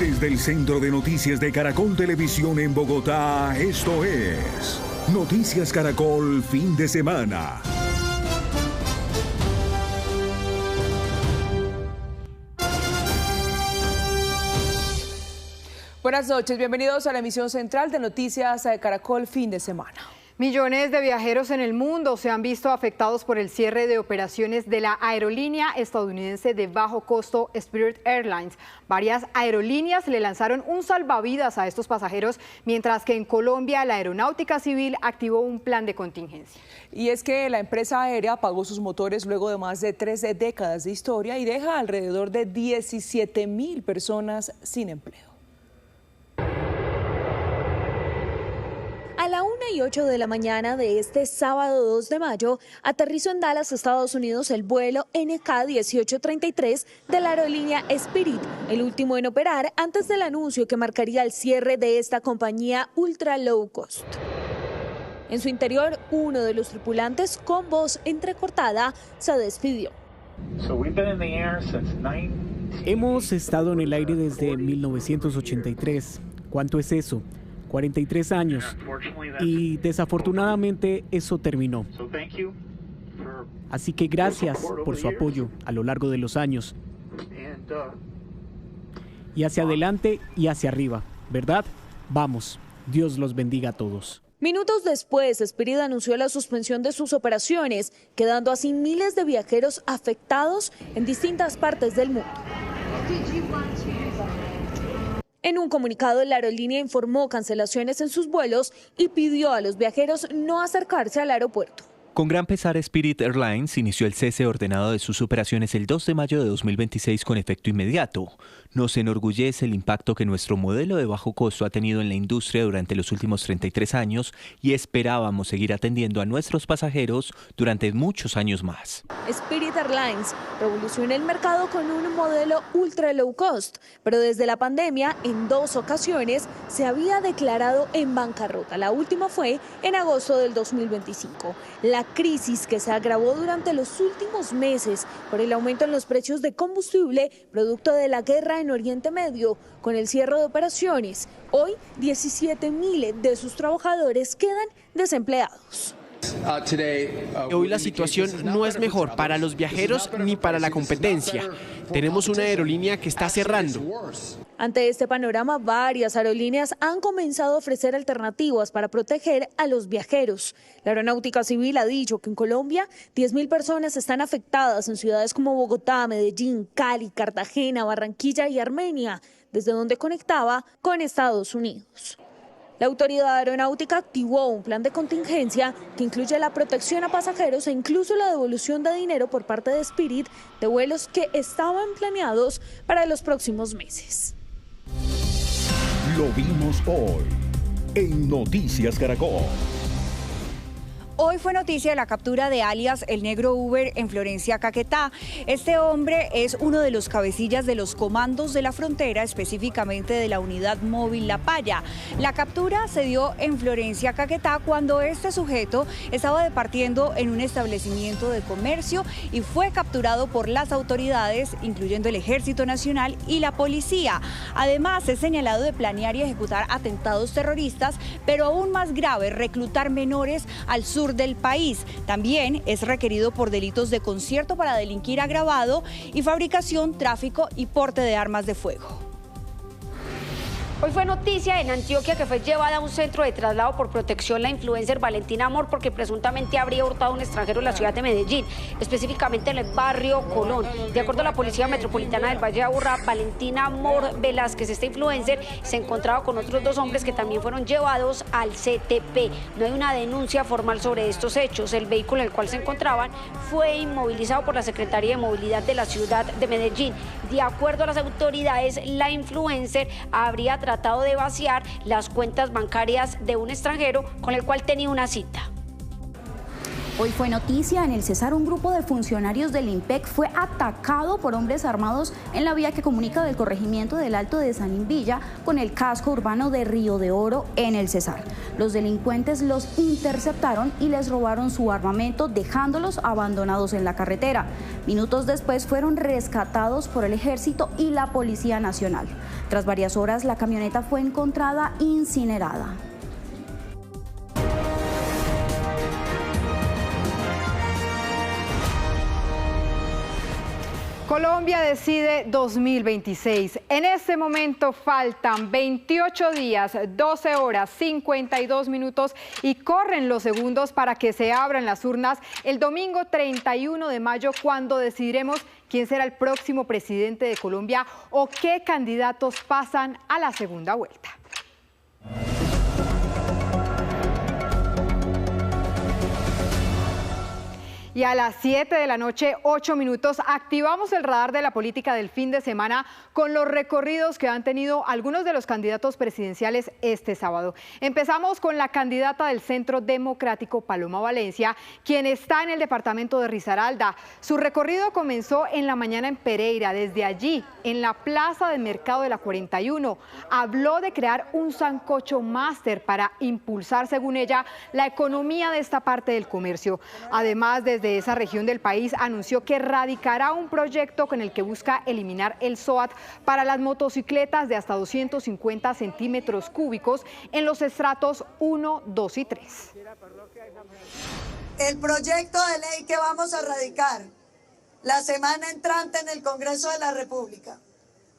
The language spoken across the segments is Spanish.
Desde el Centro de Noticias de Caracol Televisión en Bogotá, esto es Noticias Caracol Fin de Semana. Buenas noches, bienvenidos a la emisión central de Noticias de Caracol Fin de Semana. Millones de viajeros en el mundo se han visto afectados por el cierre de operaciones de la aerolínea estadounidense de bajo costo Spirit Airlines. Varias aerolíneas le lanzaron un salvavidas a estos pasajeros, mientras que en Colombia la Aeronáutica Civil activó un plan de contingencia. Y es que la empresa aérea apagó sus motores luego de más de 3 décadas de historia y deja alrededor de 17.000 personas sin empleo. A la 1:08 de la mañana de este sábado 2 de mayo, aterrizó en Dallas, Estados Unidos, el vuelo NK-1833 de la aerolínea Spirit, el último en operar antes del anuncio que marcaría el cierre de esta compañía ultra low cost. En su interior, uno de los tripulantes, con voz entrecortada, se despidió. Hemos estado en el aire desde 1983. ¿Cuánto es eso? 43 años, y desafortunadamente eso terminó. Así que gracias por su apoyo a lo largo de los años. Y hacia adelante y hacia arriba, ¿verdad? Vamos, Dios los bendiga a todos. Minutos después, Spirit anunció la suspensión de sus operaciones, quedando así miles de viajeros afectados en distintas partes del mundo. En un comunicado, la aerolínea informó cancelaciones en sus vuelos y pidió a los viajeros no acercarse al aeropuerto. Con gran pesar, Spirit Airlines inició el cese ordenado de sus operaciones el 2 de mayo de 2026 con efecto inmediato. Nos enorgullece el impacto que nuestro modelo de bajo costo ha tenido en la industria durante los últimos 33 años y esperábamos seguir atendiendo a nuestros pasajeros durante muchos años más. Spirit Airlines revolucionó el mercado con un modelo ultra low cost, pero desde la pandemia en 2 ocasiones se había declarado en bancarrota. La última fue en agosto del 2025. La crisis que se agravó durante los últimos meses por el aumento en los precios de combustible producto de la guerra en Oriente Medio, con el cierre de operaciones. Hoy 17.000 de sus trabajadores quedan desempleados. Hoy la situación no es mejor para los viajeros ni para la competencia. Tenemos una aerolínea que está cerrando. Ante este panorama, varias aerolíneas han comenzado a ofrecer alternativas para proteger a los viajeros. La Aeronáutica Civil ha dicho que en Colombia 10.000 personas están afectadas en ciudades como Bogotá, Medellín, Cali, Cartagena, Barranquilla y Armenia, desde donde conectaba con Estados Unidos. La autoridad aeronáutica activó un plan de contingencia que incluye la protección a pasajeros e incluso la devolución de dinero por parte de Spirit de vuelos que estaban planeados para los próximos meses. Lo vimos hoy en Noticias Caracol. Hoy fue noticia la captura de alias El Negro Uber en Florencia, Caquetá. Este hombre es uno de los cabecillas de los comandos de la frontera, específicamente de la unidad móvil La Paya. La captura se dio en Florencia, Caquetá, cuando este sujeto estaba departiendo en un establecimiento de comercio y fue capturado por las autoridades, incluyendo el Ejército Nacional y la policía. Además, es señalado de planear y ejecutar atentados terroristas, pero aún más grave, reclutar menores al sur del país. También es requerido por delitos de concierto para delinquir agravado y fabricación, tráfico y porte de armas de fuego. Hoy fue noticia en Antioquia que fue llevada a un centro de traslado por protección la influencer Valentina Amor porque presuntamente habría hurtado a un extranjero en la ciudad de Medellín, específicamente en el barrio Colón. De acuerdo a la Policía Metropolitana del Valle de Aburrá, Valentina Amor Velázquez, esta influencer, se encontraba con otros 2 hombres que también fueron llevados al CTP. No hay una denuncia formal sobre estos hechos. El vehículo en el cual se encontraban fue inmovilizado por la Secretaría de Movilidad de la ciudad de Medellín. De acuerdo a las autoridades, la influencer habría tratado de vaciar las cuentas bancarias de un extranjero con el cual tenía una cita. Hoy fue noticia en el Cesar, un grupo de funcionarios del IMPEC fue atacado por hombres armados en la vía que comunica del corregimiento del Alto de San Invilla con el casco urbano de Río de Oro en el Cesar. Los delincuentes los interceptaron y les robaron su armamento, dejándolos abandonados en la carretera. Minutos después fueron rescatados por el Ejército y la Policía Nacional. Tras varias horas, la camioneta fue encontrada incinerada. Colombia decide 2026. En este momento faltan 28 días, 12 horas, 52 minutos y corren los segundos para que se abran las urnas el domingo 31 de mayo, cuando decidiremos quién será el próximo presidente de Colombia o qué candidatos pasan a la segunda vuelta. Y a las 7 de la noche, 8 minutos, activamos el radar de la política del fin de semana con los recorridos que han tenido algunos de los candidatos presidenciales este sábado. Empezamos con la candidata del Centro Democrático, Paloma Valencia, quien está en el departamento de Risaralda. Su recorrido comenzó en la mañana en Pereira. Desde allí, en la plaza del mercado de la 41, habló de crear un sancocho máster para impulsar, según ella, la economía de esta parte del comercio. Además, desde esa región del país anunció que radicará un proyecto con el que busca eliminar el SOAT para las motocicletas de hasta 250 centímetros cúbicos en los estratos 1, 2 y 3. El proyecto de ley que vamos a radicar la semana entrante en el Congreso de la República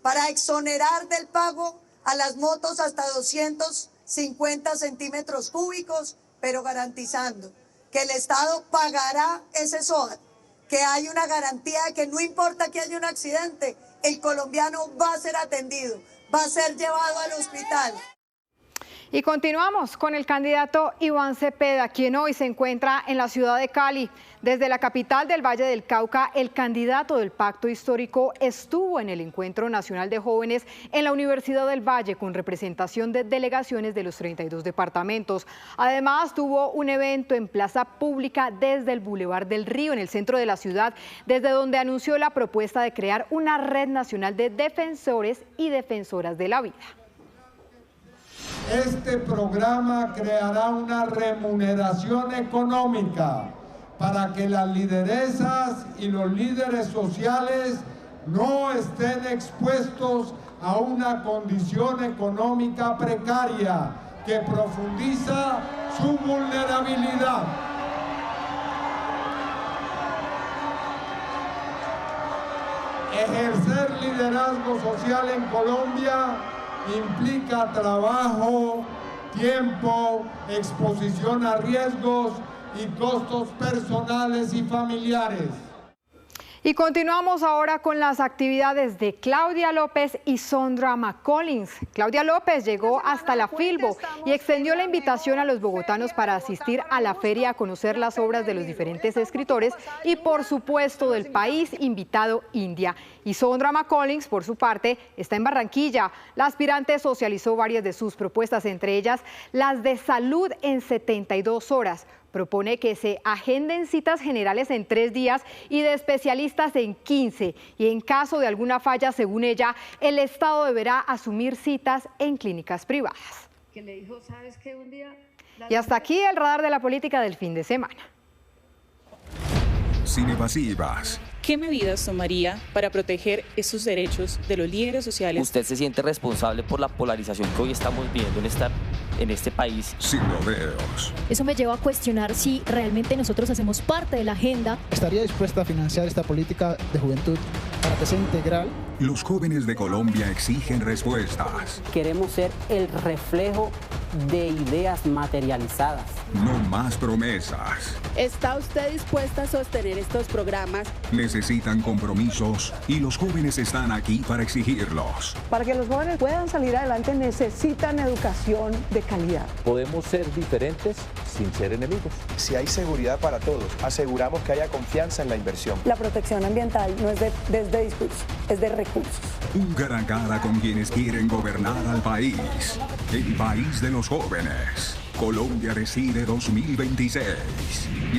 para exonerar del pago a las motos hasta 250 centímetros cúbicos, pero garantizando que el Estado pagará ese SOAT, que hay una garantía de que no importa que haya un accidente, el colombiano va a ser atendido, va a ser llevado al hospital. Y continuamos con el candidato Iván Cepeda, quien hoy se encuentra en la ciudad de Cali. Desde la capital del Valle del Cauca, el candidato del Pacto Histórico estuvo en el Encuentro Nacional de Jóvenes en la Universidad del Valle con representación de delegaciones de los 32 departamentos. Además, tuvo un evento en plaza pública desde el Boulevard del Río, en el centro de la ciudad, desde donde anunció la propuesta de crear una red nacional de defensores y defensoras de la vida. Este programa creará una remuneración económica para que las lideresas y los líderes sociales no estén expuestos a una condición económica precaria que profundiza su vulnerabilidad. Ejercer liderazgo social en Colombia implica trabajo, tiempo, exposición a riesgos y costos personales y familiares. Y continuamos ahora con las actividades de Claudia López y Sondra McCollins. Claudia López llegó hasta la Filbo y extendió la invitación a los bogotanos para asistir a la feria a conocer las obras de los diferentes escritores y, por supuesto, del país invitado, India. Y Sondra McCollins, por su parte, está en Barranquilla. La aspirante socializó varias de sus propuestas, entre ellas las de salud en 72 horas. Propone que se agenden citas generales en 3 días y de especialistas en 15. Y en caso de alguna falla, según ella, el Estado deberá asumir citas en clínicas privadas. Y hasta aquí el radar de la política del fin de semana. Sin evasivas. ¿Qué medidas tomaría para proteger esos derechos de los líderes sociales? ¿Usted se siente responsable por la polarización que hoy estamos viendo en este país? Sin rodeos. Eso me lleva a cuestionar si realmente nosotros hacemos parte de la agenda. ¿Estaría dispuesta a financiar esta política de juventud para que sea integral? Los jóvenes de Colombia exigen respuestas. Queremos ser el reflejo de ideas materializadas. No más promesas. ¿Está usted dispuesta a sostener estos programas? Necesitan compromisos y los jóvenes están aquí para exigirlos. Para que los jóvenes puedan salir adelante necesitan educación de calidad. Podemos ser diferentes sin ser enemigos. Si hay seguridad para todos, aseguramos que haya confianza en la inversión. La protección ambiental no es de discurso, es de recursos. Un cara a cara con quienes quieren gobernar al país. El país de los jóvenes. Colombia Decide 2026.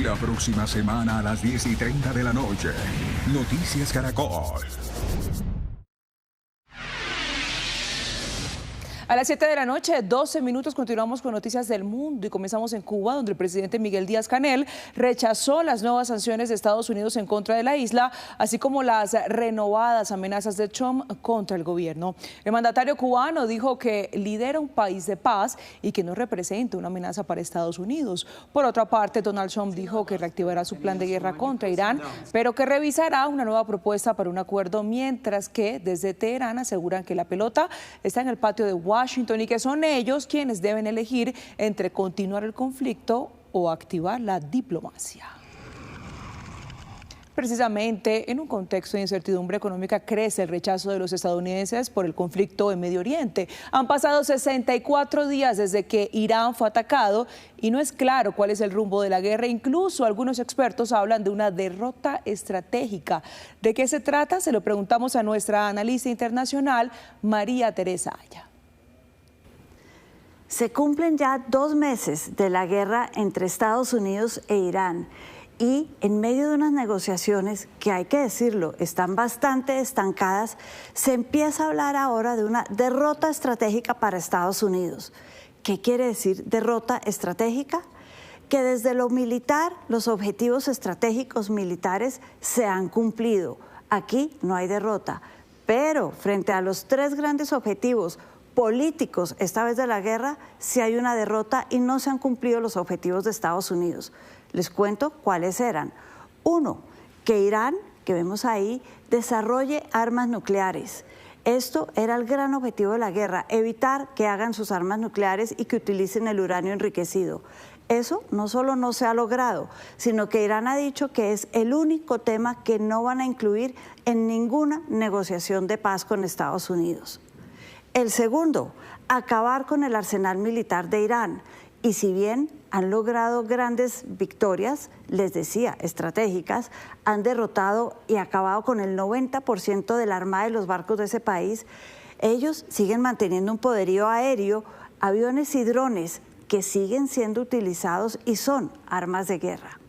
La próxima semana a las 10:30 de la noche. Noticias Caracol. A las 7 de la noche, 12 minutos, continuamos con Noticias del Mundo y comenzamos en Cuba, donde el presidente Miguel Díaz-Canel rechazó las nuevas sanciones de Estados Unidos en contra de la isla, así como las renovadas amenazas de Trump contra el gobierno. El mandatario cubano dijo que lidera un país de paz y que no representa una amenaza para Estados Unidos. Por otra parte, Donald Trump dijo que reactivará su plan de guerra contra Irán, pero que revisará una nueva propuesta para un acuerdo, mientras que desde Teherán aseguran que la pelota está en el patio de Washington y que son ellos quienes deben elegir entre continuar el conflicto o activar la diplomacia. Precisamente en un contexto de incertidumbre económica crece el rechazo de los estadounidenses por el conflicto en Medio Oriente. Han pasado 64 días desde que Irán fue atacado y no es claro cuál es el rumbo de la guerra. Incluso algunos expertos hablan de una derrota estratégica. ¿De qué se trata? Se lo preguntamos a nuestra analista internacional, María Teresa Aya. Se cumplen ya 2 meses de la guerra entre Estados Unidos e Irán y en medio de unas negociaciones que, hay que decirlo, están bastante estancadas, se empieza a hablar ahora de una derrota estratégica para Estados Unidos. ¿Qué quiere decir derrota estratégica? Que desde lo militar los objetivos estratégicos militares se han cumplido. Aquí no hay derrota, pero frente a los 3 grandes objetivos políticos, esta vez de la guerra, sí hay una derrota y no se han cumplido los objetivos de Estados Unidos. Les cuento cuáles eran. 1, que Irán, que vemos ahí, desarrolle armas nucleares. Esto era el gran objetivo de la guerra, evitar que hagan sus armas nucleares y que utilicen el uranio enriquecido. Eso no solo no se ha logrado, sino que Irán ha dicho que es el único tema que no van a incluir en ninguna negociación de paz con Estados Unidos. El segundo, acabar con el arsenal militar de Irán. Y si bien han logrado grandes victorias, les decía, estratégicas, han derrotado y acabado con el 90% de la armada de los barcos de ese país, ellos siguen manteniendo un poderío aéreo, aviones y drones que siguen siendo utilizados y son armas de guerra.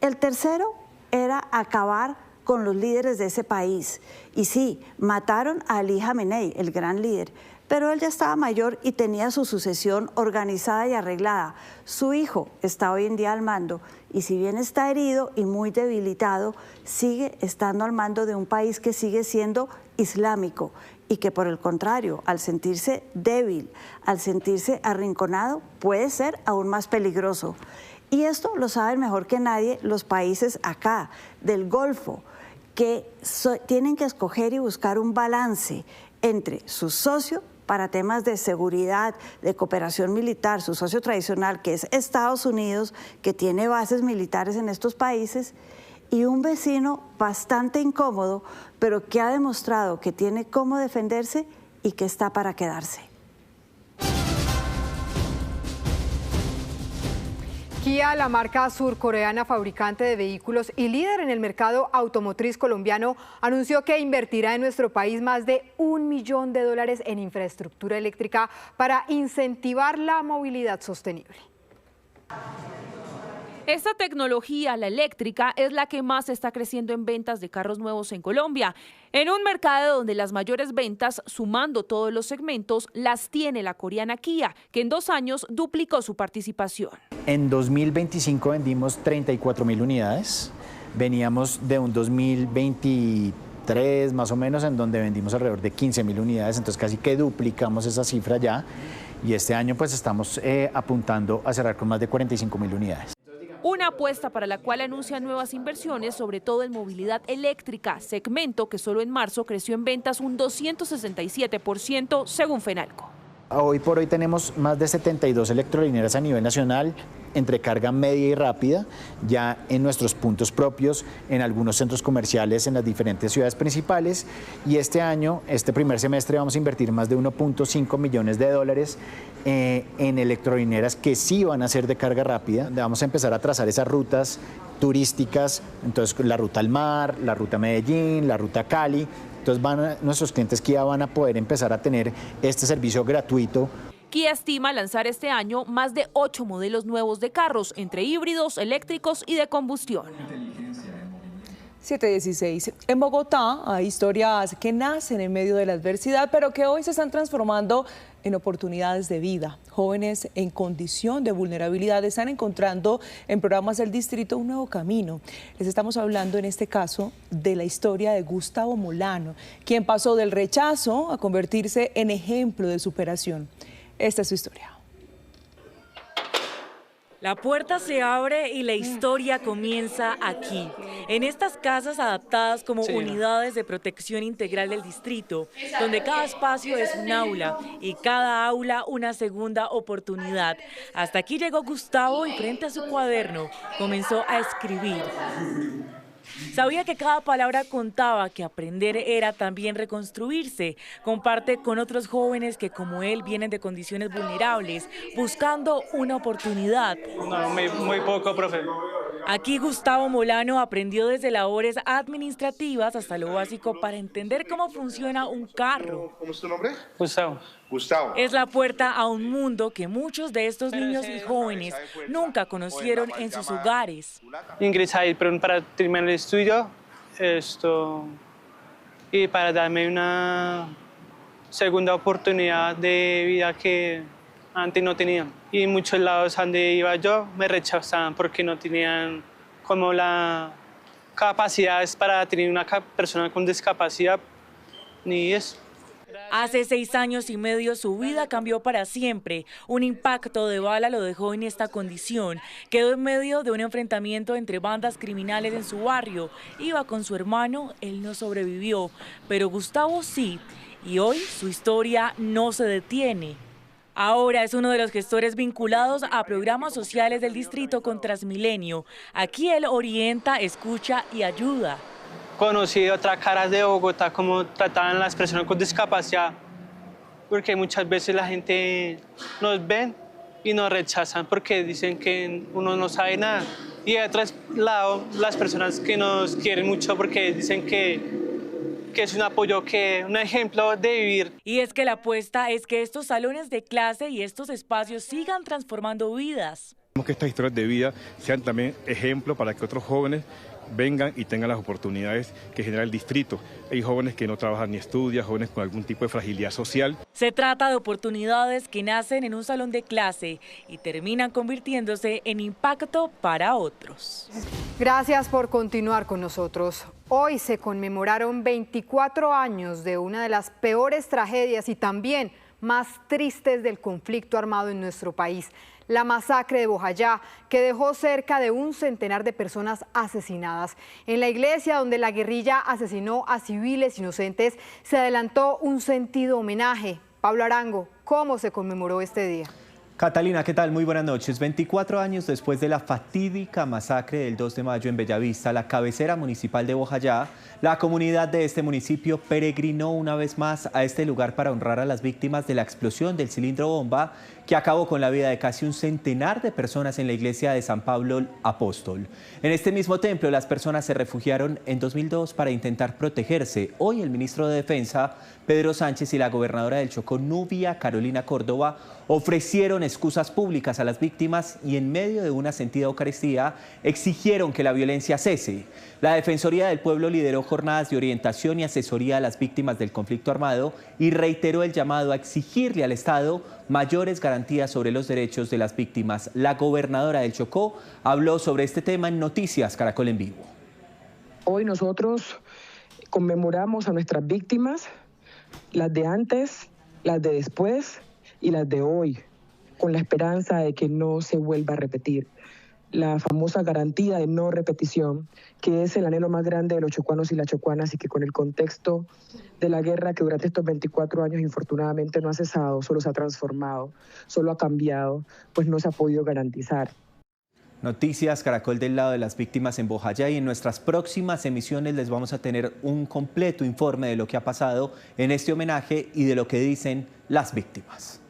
El tercero era acabar con los líderes de ese país. Y sí, mataron a Ali Khamenei, el gran líder, pero él ya estaba mayor y tenía su sucesión organizada y arreglada. Su hijo está hoy en día al mando y si bien está herido y muy debilitado, sigue estando al mando de un país que sigue siendo islámico y que por el contrario, al sentirse débil, al sentirse arrinconado, puede ser aún más peligroso. Y esto lo saben mejor que nadie los países acá, del Golfo, que tienen que escoger y buscar un balance entre su socio para temas de seguridad, de cooperación militar, su socio tradicional, que es Estados Unidos, que tiene bases militares en estos países, y un vecino bastante incómodo, pero que ha demostrado que tiene cómo defenderse y que está para quedarse. Kia, la marca surcoreana fabricante de vehículos y líder en el mercado automotriz colombiano, anunció que invertirá en nuestro país más de $1 millón en infraestructura eléctrica para incentivar la movilidad sostenible. Esta tecnología, la eléctrica, es la que más está creciendo en ventas de carros nuevos en Colombia. En un mercado donde las mayores ventas, sumando todos los segmentos, las tiene la coreana Kia, que en 2 años duplicó su participación. En 2025 vendimos 34.000 unidades. Veníamos de un 2023 más o menos en donde vendimos alrededor de 15.000 unidades, entonces casi que duplicamos esa cifra ya. Y este año pues estamos apuntando a cerrar con más de 45.000 unidades. Una apuesta para la cual anuncia nuevas inversiones, sobre todo en movilidad eléctrica, segmento que solo en marzo creció en ventas un 267% según Fenalco. Hoy por hoy tenemos más de 72 electrolineras a nivel nacional, entre carga media y rápida, ya en nuestros puntos propios, en algunos centros comerciales en las diferentes ciudades principales. Y este año, este primer semestre, vamos a invertir más de $1.5 millones en electrolineras que sí van a ser de carga rápida. Vamos a empezar a trazar esas rutas turísticas, entonces la ruta al mar, la ruta Medellín, la ruta Cali. Entonces nuestros clientes Kia van a poder empezar a tener este servicio gratuito. Kia estima lanzar este año más de 8 modelos nuevos de carros, entre híbridos, eléctricos y de combustión. 7:16. En Bogotá hay historias que nacen en medio de la adversidad, pero que hoy se están transformando en oportunidades de vida. Jóvenes en condición de vulnerabilidad están encontrando en programas del distrito un nuevo camino. Les estamos hablando en este caso de la historia de Gustavo Molano, quien pasó del rechazo a convertirse en ejemplo de superación. Esta es su historia. La puerta se abre y la historia comienza aquí, en estas casas adaptadas como unidades de protección integral del distrito, donde cada espacio es un aula y cada aula una segunda oportunidad. Hasta aquí llegó Gustavo y frente a su cuaderno comenzó a escribir. Sabía que cada palabra contaba, que aprender era también reconstruirse. Comparte con otros jóvenes que como él vienen de condiciones vulnerables, buscando una oportunidad. No, muy poco, profe. Aquí Gustavo Molano aprendió desde labores administrativas hasta lo básico para entender cómo funciona un carro. ¿Cómo es tu nombre? Gustavo. Gustavo. Es la puerta a un mundo que muchos de estos niños y jóvenes nunca conocieron en sus hogares. Ingresé ahí para terminar el estudio y para darme una segunda oportunidad de vida que antes no tenía. Y en muchos lados donde iba yo me rechazaban porque no tenían como la capacidades para tener una persona con discapacidad ni eso. Hace 6 años y medio su vida cambió para siempre. Un impacto de bala lo dejó en esta condición. Quedó en medio de un enfrentamiento entre bandas criminales en su barrio. Iba con su hermano, él no sobrevivió, pero Gustavo sí. Y hoy su historia no se detiene. Ahora es uno de los gestores vinculados a programas sociales del distrito con Transmilenio. Aquí él orienta, escucha y ayuda. Conocí otras caras de Bogotá, cómo trataban las personas con discapacidad, porque muchas veces la gente nos ven y nos rechazan porque dicen que uno no sabe nada. Y de otro lado, las personas que nos quieren mucho porque dicen que es un apoyo, un ejemplo de vivir. Y es que la apuesta es que estos salones de clase y estos espacios sigan transformando vidas. Queremos que estas historias de vida sean también ejemplo para que otros jóvenes vengan y tengan las oportunidades que genera el distrito. Hay jóvenes que no trabajan ni estudian, jóvenes con algún tipo de fragilidad social. Se trata de oportunidades que nacen en un salón de clase y terminan convirtiéndose en impacto para otros. Gracias por continuar con nosotros. Hoy se conmemoraron 24 años de una de las peores tragedias y también más tristes del conflicto armado en nuestro país. La masacre de Bojayá, que dejó cerca de un centenar de personas asesinadas. En la iglesia donde la guerrilla asesinó a civiles inocentes, se adelantó un sentido homenaje. Pablo Arango, ¿cómo se conmemoró este día? Catalina, ¿qué tal? Muy buenas noches. 24 años después de la fatídica masacre del 2 de mayo en Bellavista, la cabecera municipal de Bojayá, la comunidad de este municipio peregrinó una vez más a este lugar para honrar a las víctimas de la explosión del cilindro bomba que acabó con la vida de casi un centenar de personas en la iglesia de San Pablo Apóstol. En este mismo templo, las personas se refugiaron en 2002 para intentar protegerse. Hoy el ministro de Defensa, Pedro Sánchez, y la gobernadora del Chocó, Nubia Carolina Córdoba, ofrecieron excusas públicas a las víctimas y en medio de una sentida Eucaristía exigieron que la violencia cese. La Defensoría del Pueblo lideró jornadas de orientación y asesoría a las víctimas del conflicto armado y reiteró el llamado a exigirle al Estado mayores garantías sobre los derechos de las víctimas. La gobernadora del Chocó habló sobre este tema en Noticias Caracol en Vivo. Hoy nosotros conmemoramos a nuestras víctimas, las de antes, las de después y las de hoy, con la esperanza de que no se vuelva a repetir. La famosa garantía de no repetición, que es el anhelo más grande de los chocuanos y las chocuanas y que con el contexto de la guerra que durante estos 24 años infortunadamente no ha cesado, solo se ha transformado, solo ha cambiado, pues no se ha podido garantizar. Noticias Caracol del lado de las víctimas en Bojayá, y en nuestras próximas emisiones les vamos a tener un completo informe de lo que ha pasado en este homenaje y de lo que dicen las víctimas.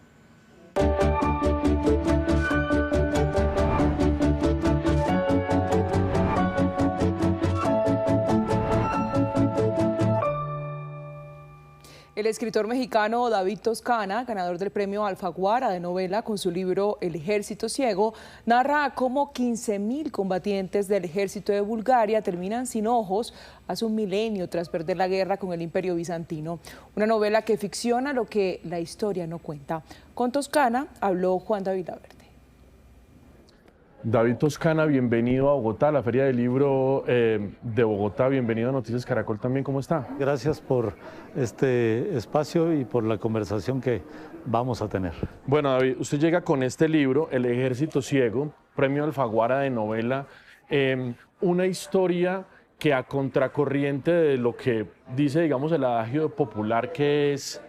El El escritor mexicano David Toscana, ganador del premio Alfaguara de novela con su libro El Ejército Ciego, narra cómo 15.000 combatientes del ejército de Bulgaria terminan sin ojos hace un milenio tras perder la guerra con el Imperio Bizantino. Una novela que ficciona lo que la historia no cuenta. Con Toscana habló Juan David Laverde. David Toscana, bienvenido a Bogotá, a la Feria del Libro de Bogotá. Bienvenido a Noticias Caracol también. ¿Cómo está? Gracias por este espacio y por la conversación que vamos a tener. Bueno, David, usted llega con este libro, El Ejército Ciego, premio Alfaguara de novela, una historia que a contracorriente de lo que dice, digamos, el adagio popular, que es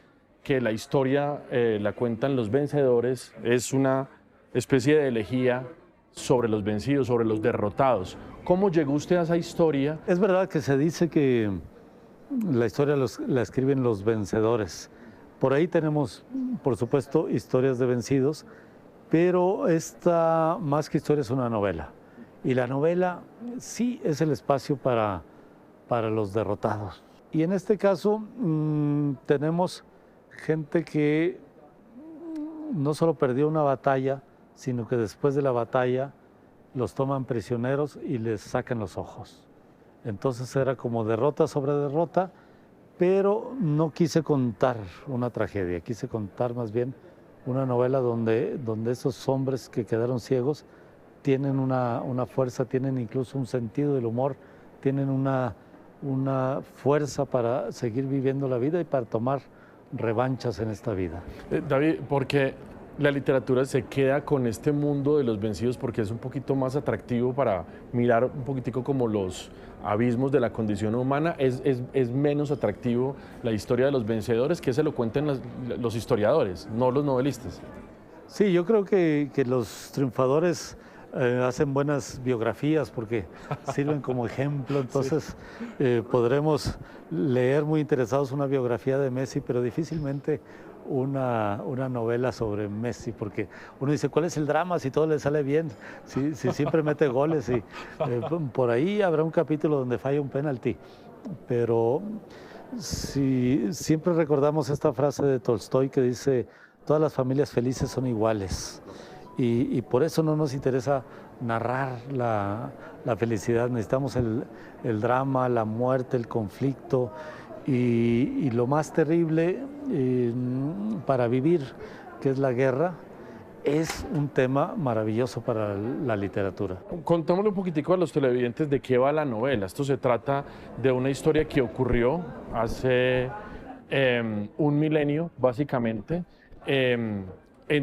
que la historia la cuentan los vencedores, es una especie de elegía sobre los vencidos, sobre los derrotados. ¿Cómo llegó usted a esa historia? Es verdad que se dice que la historia la escriben los vencedores. Por ahí tenemos, por supuesto, historias de vencidos, pero esta, más que historia, es una novela. Y la novela sí es el espacio para los derrotados. Y en este caso tenemos gente que no solo perdió una batalla, sino que después de la batalla los toman prisioneros y les sacan los ojos. Entonces era como derrota sobre derrota, pero no quise contar una tragedia, quise contar más bien una novela donde esos hombres que quedaron ciegos tienen una fuerza, tienen incluso un sentido del humor, tienen una fuerza para seguir viviendo la vida y para tomar revanchas en esta vida. David, porque la literatura se queda con este mundo de los vencidos porque es un poquito más atractivo para mirar un poquitico como los abismos de la condición humana, es menos atractivo la historia de los vencedores, que se lo cuenten los historiadores, no los novelistas. Sí, yo creo que los triunfadores hacen buenas biografías porque sirven como ejemplo, entonces podremos leer muy interesados una biografía de Messi, pero difícilmente una novela sobre Messi, porque uno dice, ¿cuál es el drama si todo le sale bien? Si siempre mete goles y por ahí habrá un capítulo donde falla un penalti, pero si siempre recordamos esta frase de Tolstoy que dice, todas las familias felices son iguales. Y por eso no nos interesa narrar la felicidad, necesitamos el drama, la muerte, el conflicto y lo más terrible para vivir, que es la guerra, es un tema maravilloso para la literatura. Contémosle un poquitico a los televidentes de qué va la novela. Esto se trata de una historia que ocurrió hace un milenio, básicamente, en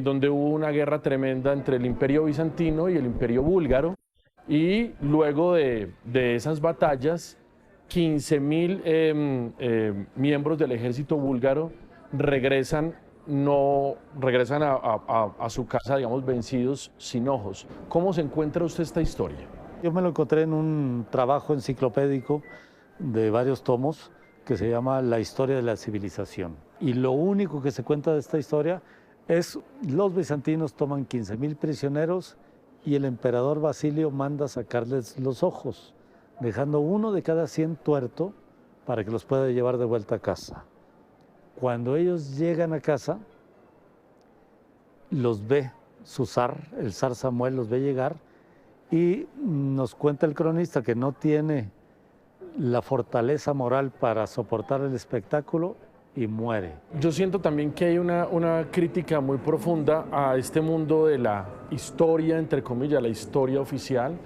donde hubo una guerra tremenda entre el Imperio Bizantino y el Imperio Búlgaro, y luego de esas batallas, 15.000 miembros del ejército búlgaro regresan a su casa, digamos, vencidos, sin ojos. ¿Cómo se encuentra usted esta historia? Yo me lo encontré en un trabajo enciclopédico de varios tomos que se llama La historia de la civilización. Y lo único que se cuenta de esta historia es los bizantinos toman 15.000 prisioneros y el emperador Basilio manda sacarles los ojos, dejando uno de cada 100 tuerto para que los pueda llevar de vuelta a casa. Cuando ellos llegan a casa, los ve su zar, el zar Samuel los ve llegar y nos cuenta el cronista que no tiene la fortaleza moral para soportar el espectáculo y muere. Yo siento también que hay una crítica muy profunda a este mundo de la historia, entre comillas, la historia oficial,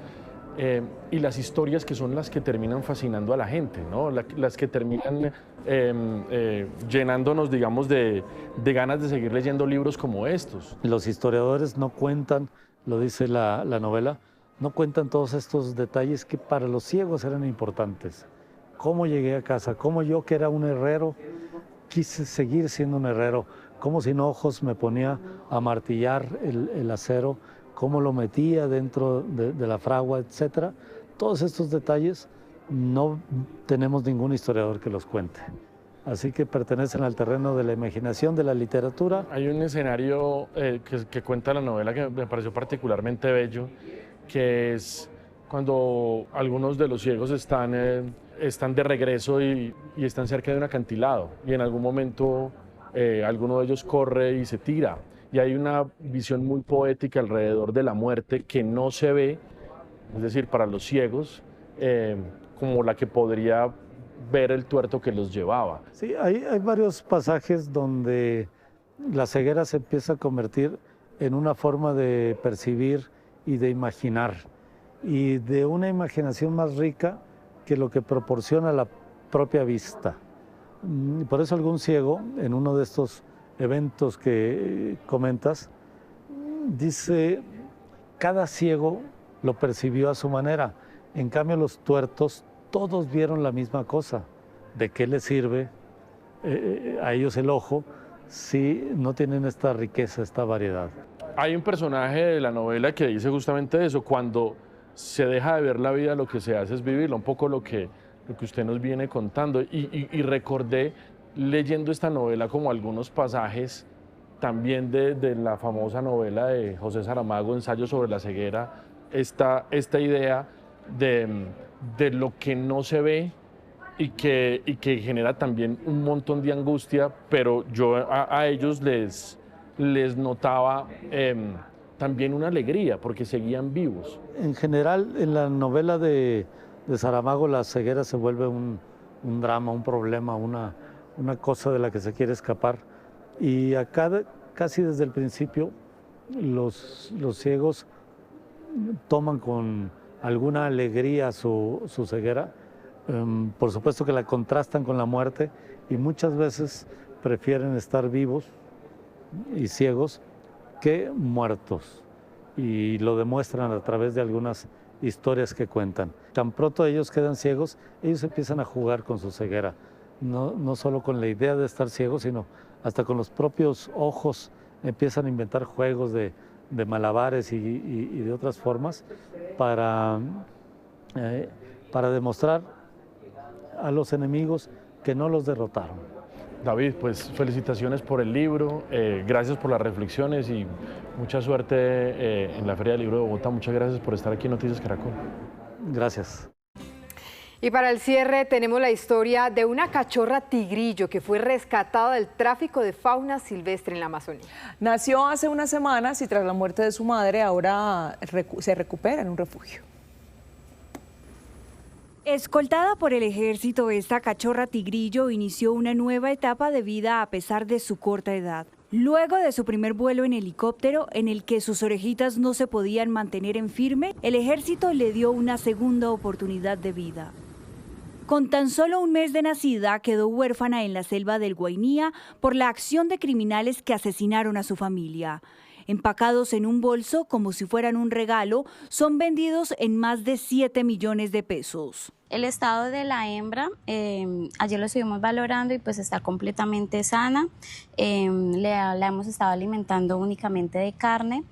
y las historias que son las que terminan fascinando a la gente, ¿no? Las que terminan llenándonos, digamos, de ganas de seguir leyendo libros como estos. Los historiadores no cuentan, lo dice la novela, no cuentan todos estos detalles que para los ciegos eran importantes. Cómo llegué a casa, cómo yo, que era un herrero, quise seguir siendo un herrero, cómo sin ojos me ponía a martillar el acero, cómo lo metía dentro de la fragua, etc. Todos estos detalles no tenemos ningún historiador que los cuente. Así que pertenecen al terreno de la imaginación, de la literatura. Hay un escenario que cuenta la novela que me pareció particularmente bello, que es cuando algunos de los ciegos están están de regreso y están cerca de un acantilado y en algún momento alguno de ellos corre y se tira. Y hay una visión muy poética alrededor de la muerte que no se ve, es decir, para los ciegos, como la que podría ver el tuerto que los llevaba. Sí, hay varios pasajes donde la ceguera se empieza a convertir en una forma de percibir y de imaginar, y de una imaginación más rica que lo que proporciona la propia vista. Por eso algún ciego, en uno de estos eventos que comentas, dice, cada ciego lo percibió a su manera, en cambio los tuertos todos vieron la misma cosa. ¿De qué les sirve a ellos el ojo si no tienen esta riqueza, esta variedad? Hay un personaje de la novela que dice justamente eso, cuando se deja de ver la vida, lo que se hace es vivirla, un poco lo que usted nos viene contando. Y recordé, leyendo esta novela, como algunos pasajes también de la famosa novela de José Saramago, Ensayo sobre la ceguera, esta idea de lo que no se ve y que genera también un montón de angustia, pero yo a ellos les notaba también una alegría, porque seguían vivos. En general, en la novela de Saramago, la ceguera se vuelve un drama, un problema, una cosa de la que se quiere escapar. Y acá, casi desde el principio, los ciegos toman con alguna alegría su ceguera. Por supuesto que la contrastan con la muerte y muchas veces prefieren estar vivos y ciegos que muertos, y lo demuestran a través de algunas historias que cuentan. Tan pronto ellos quedan ciegos, ellos empiezan a jugar con su ceguera, no solo con la idea de estar ciegos, sino hasta con los propios ojos empiezan a inventar juegos de malabares y de otras formas para demostrar a los enemigos que no los derrotaron. David, pues felicitaciones por el libro, gracias por las reflexiones y mucha suerte en la Feria del Libro de Bogotá. Muchas gracias por estar aquí en Noticias Caracol. Gracias. Y para el cierre tenemos la historia de una cachorra tigrillo que fue rescatada del tráfico de fauna silvestre en la Amazonía. Nació hace unas semanas y tras la muerte de su madre ahora se recupera en un refugio. Escoltada por el ejército, esta cachorra tigrillo inició una nueva etapa de vida a pesar de su corta edad. Luego de su primer vuelo en helicóptero, en el que sus orejitas no se podían mantener en firme, el ejército le dio una segunda oportunidad de vida. Con tan solo un mes de nacida, quedó huérfana en la selva del Guainía por la acción de criminales que asesinaron a su familia. Empacados en un bolso como si fueran un regalo, son vendidos en más de 7 millones de pesos. El estado de la hembra, ayer lo estuvimos valorando y pues está completamente sana. La hemos estado alimentando únicamente de carne,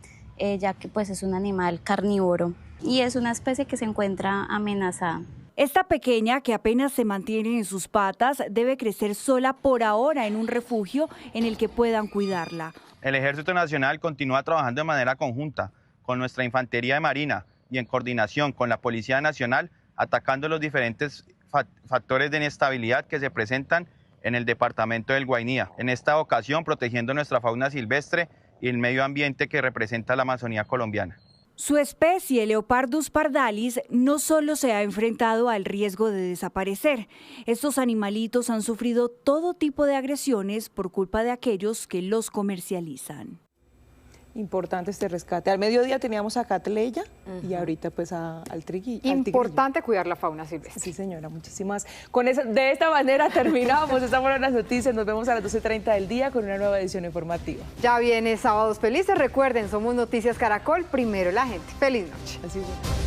ya que pues es un animal carnívoro y es una especie que se encuentra amenazada. Esta pequeña, que apenas se mantiene en sus patas, debe crecer sola por ahora en un refugio en el que puedan cuidarla. El Ejército Nacional continúa trabajando de manera conjunta con nuestra Infantería de Marina y en coordinación con la Policía Nacional, atacando los diferentes factores de inestabilidad que se presentan en el departamento del Guainía. En esta ocasión, protegiendo nuestra fauna silvestre y el medio ambiente que representa la Amazonía colombiana. Su especie, Leopardus pardalis, no solo se ha enfrentado al riesgo de desaparecer. Estos animalitos han sufrido todo tipo de agresiones por culpa de aquellos que los comercializan. Importante este rescate. Al mediodía teníamos a Catleya y ahorita pues al tigrillo. Importante cuidar la fauna silvestre. Sí, señora, muchísimas. De esta manera terminamos. Estas fueron las noticias. Nos vemos a las 12:30 del día con una nueva edición informativa. Ya viene Sábados Felices. Recuerden, somos Noticias Caracol, primero la gente. Feliz noche. Así es.